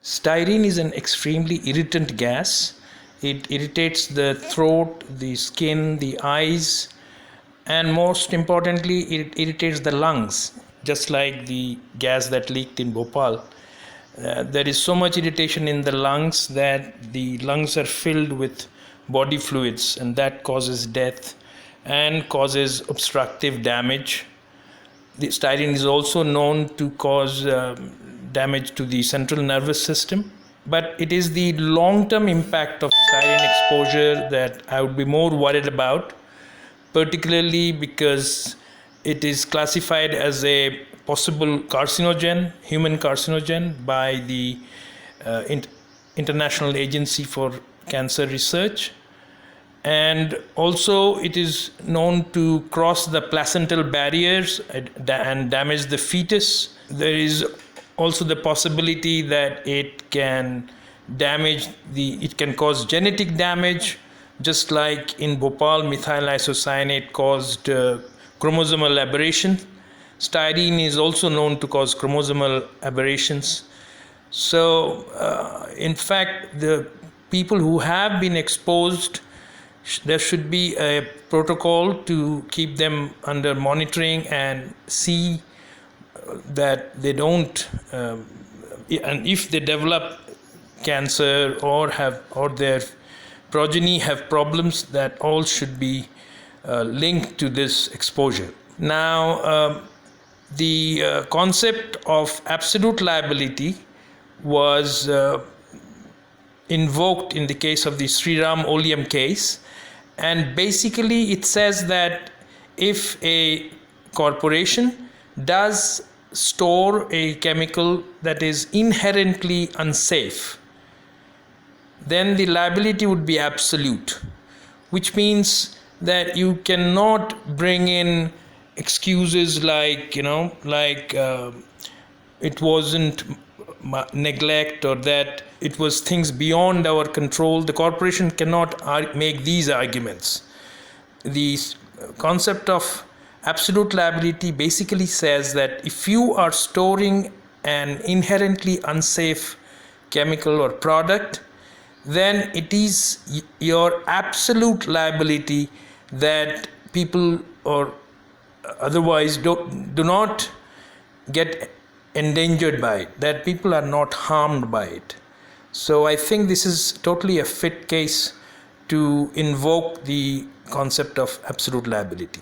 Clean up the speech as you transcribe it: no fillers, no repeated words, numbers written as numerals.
Styrene is an extremely irritant gas. It irritates the throat, the skin, the eyes, and most importantly, it irritates the lungs, just like the gas that leaked in Bhopal. There is so much irritation in the lungs that the lungs are filled with body fluids, and that causes death and causes obstructive damage. The styrene is also known to cause damage to the central nervous system, but it is the long-term impact of styrene exposure that I would be more worried about, particularly because it is classified as a possible carcinogen, human carcinogen, by the International Agency for Cancer Research. And also it is known to cross the placental barriers and damage the fetus. There is also the possibility that it can cause genetic damage, just like in Bhopal, methyl isocyanate caused chromosomal aberration. Styrene is also known to cause chromosomal aberrations. So in fact, the people who have been exposed, there should be a protocol to keep them under monitoring and see that they don't, and if they develop cancer or their progeny have problems, that all should be linked to this exposure. Now, the concept of absolute liability was invoked in the case of the Sriram Oleum case, and basically it says that if a corporation does store a chemical that is inherently unsafe, then the liability would be absolute, which means that you cannot bring in excuses like it wasn't neglect or that it was things beyond our control. The corporation cannot make these arguments. The concept of absolute liability basically says that if you are storing an inherently unsafe chemical or product, then it is your absolute liability that people or otherwise do not get endangered by it, that people are not harmed by it. So I think this is totally a fit case to invoke the concept of absolute liability.